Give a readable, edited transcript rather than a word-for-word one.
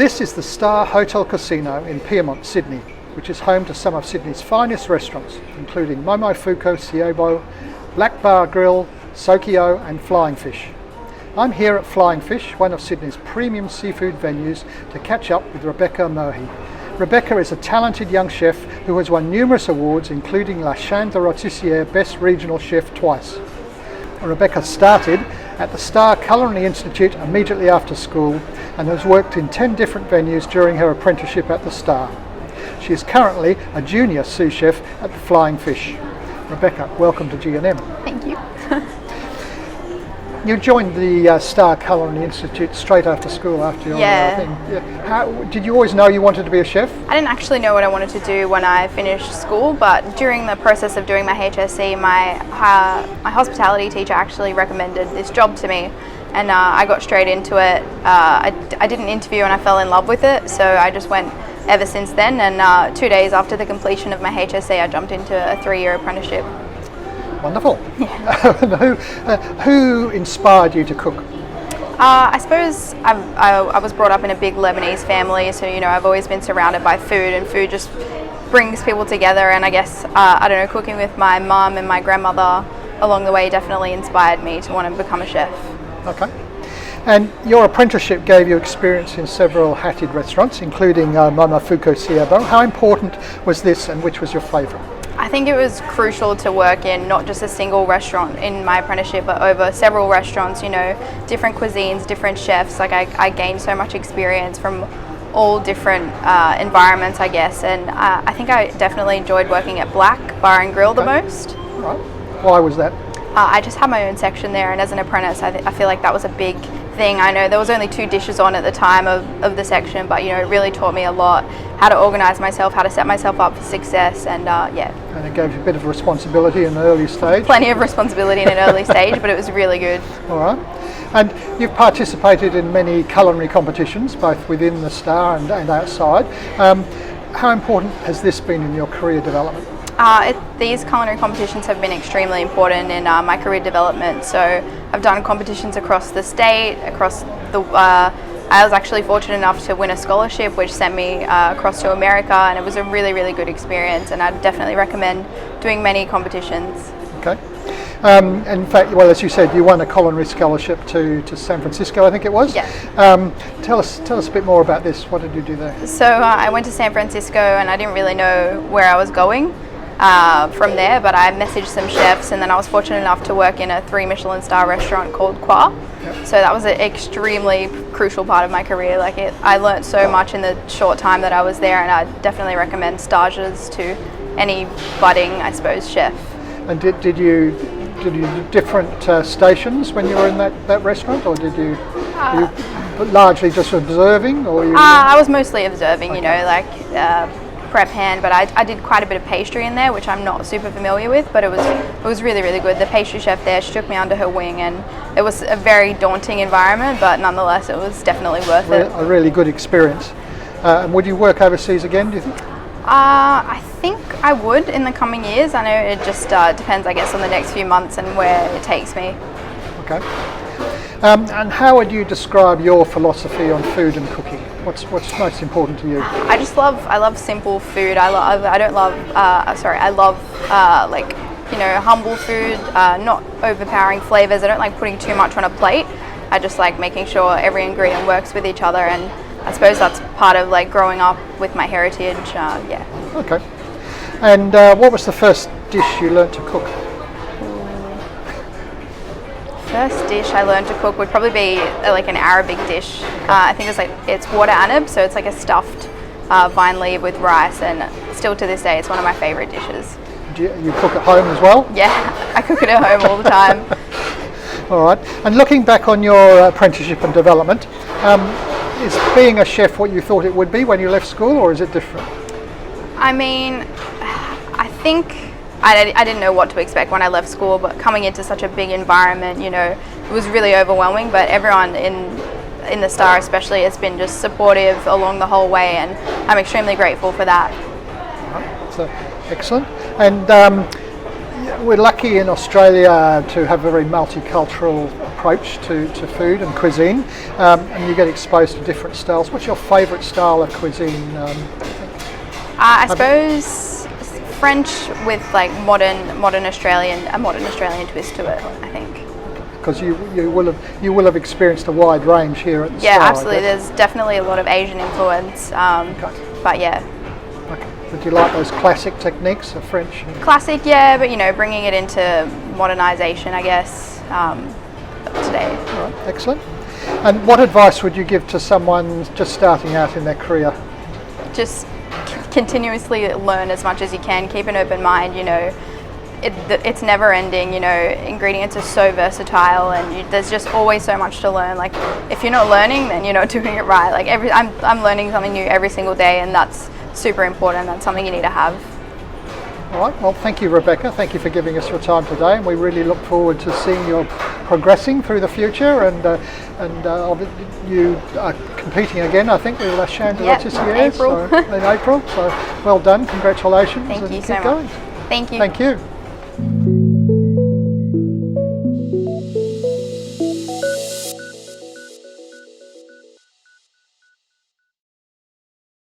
This is the Star Hotel Casino in Pyrmont, Sydney, which is home to some of Sydney's finest restaurants, including Momofuku Siebo, Black Bar Grill, Sokio and Flying Fish. I'm here at Flying Fish, one of Sydney's premium seafood venues, to catch up with Rebecca Merhi. Rebecca is a talented young chef who has won numerous awards, including La Chaîne de Rôtissiers Best Regional Chef twice. Rebecca started at the Star Culinary Institute immediately after school and has worked in 10 different venues during her apprenticeship at the Star. She is currently a junior sous chef at the Flying Fish. Rebecca, welcome to G&M. Thank you. You joined the Star Culinary Institute straight after school, after your thing. Yeah. Did you always know you wanted to be a chef? I didn't actually know what I wanted to do when I finished school, but during the process of doing my HSC, my hospitality teacher actually recommended this job to me, and I got straight into it. I did an interview and I fell in love with it, so I just went ever since then, and 2 days after the completion of my HSC, I jumped into a 3-year apprenticeship. Wonderful. Yeah. Who inspired you to cook? I suppose I was brought up in a big Lebanese family, so I've always been surrounded by food, and food just brings people together. And I guess I don't know, cooking with my mum and my grandmother along the way definitely inspired me to want to become a chef. Okay. And your apprenticeship gave you experience in several hatted restaurants, including Momofuku Siebo. How important was this, and which was your favourite? I think it was crucial to work in not just a single restaurant in my apprenticeship, but over several restaurants, different cuisines, different chefs. Like I gained so much experience from all different environments, I guess. And I think I definitely enjoyed working at Black Bar and Grill the most. Right. Why was that? I just had my own section there, and as an apprentice, I feel like that was a big thing. I know there was only 2 dishes on at the time of the section, but it really taught me a lot, how to organise myself, how to set myself up for success, and yeah. And it gave you a bit of responsibility in an early stage? Plenty of responsibility in an early stage, but it was really good. All right. And you've participated in many culinary competitions, both within the Star and outside. How important has this been in your career development? These culinary competitions have been extremely important in my career development. So I've done competitions across the state, across the. I was actually fortunate enough to win a scholarship, which sent me across to America, and it was a really, really good experience. And I'd definitely recommend doing many competitions. Okay. In fact, well, as you said, you won a culinary scholarship to San Francisco, I think it was. Yeah. Tell us a bit more about this. What did you do there? So I went to San Francisco, and I didn't really know where I was going from there, but I messaged some chefs, and then I was fortunate enough to work in a 3 Michelin star restaurant called Qua. Yep. So that was an extremely crucial part of my career. I learnt so much in the short time that I was there, and I definitely recommend stages to any budding, I suppose, chef. And did you do different stations when you were in that restaurant, or did you largely just observing, or you? I was mostly observing, prep hand, but I did quite a bit of pastry in there, which I'm not super familiar with, but it was really, really good. The pastry chef there, she took me under her wing, and it was a very daunting environment, but nonetheless it was definitely worth it. A really good experience. And would you work overseas again, do you think? I think I would in the coming years. I know it just depends, I guess, on the next few months and where it takes me. Okay. And how would you describe your philosophy on food and cooking? What's most important to you? I love simple food. I love humble food, not overpowering flavors. I don't like putting too much on a plate. I just like making sure every ingredient works with each other, and I suppose that's part of growing up with my heritage. Yeah. Okay. And what was the first dish you learnt to cook? First dish I learned to cook would probably be an Arabic dish. I think it's water anab, so it's like a stuffed vine leaf with rice, and still to this day it's one of my favourite dishes. Do you cook at home as well? Yeah, I cook it at home all the time. All right. And looking back on your apprenticeship and development, is being a chef what you thought it would be when you left school, or is it different? I mean, I think I didn't know what to expect when I left school, but coming into such a big environment, it was really overwhelming. But everyone in the Star especially has been just supportive along the whole way, and I'm extremely grateful for that. Right. So, excellent. And we're lucky in Australia to have a very multicultural approach to food and cuisine, and you get exposed to different styles. What's your favourite style of cuisine? I suppose French with like modern Australian twist to it, I think. Because you will have experienced a wide range here at the Yeah, start, absolutely. There's definitely a lot of Asian influence, but yeah. Okay. Would you like those classic techniques of French? Classic, yeah, but bringing it into modernisation, I guess, today. All right, excellent. And what advice would you give to someone just starting out in their career? Just continuously learn as much as you can. Keep an open mind. It's never ending. Ingredients are so versatile, and there's just always so much to learn. Like, if you're not learning, then you're not doing it right. Like I'm learning something new every single day, and that's super important. That's something you need to have. All right. Well, thank you, Rebecca. Thank you for giving us your time today, and we really look forward to seeing you progressing through the future, and you are competing again, I think, with Chandler this year. April. In April. So well done. Congratulations. Thank you and so keep much. going. Thank you. Thank you.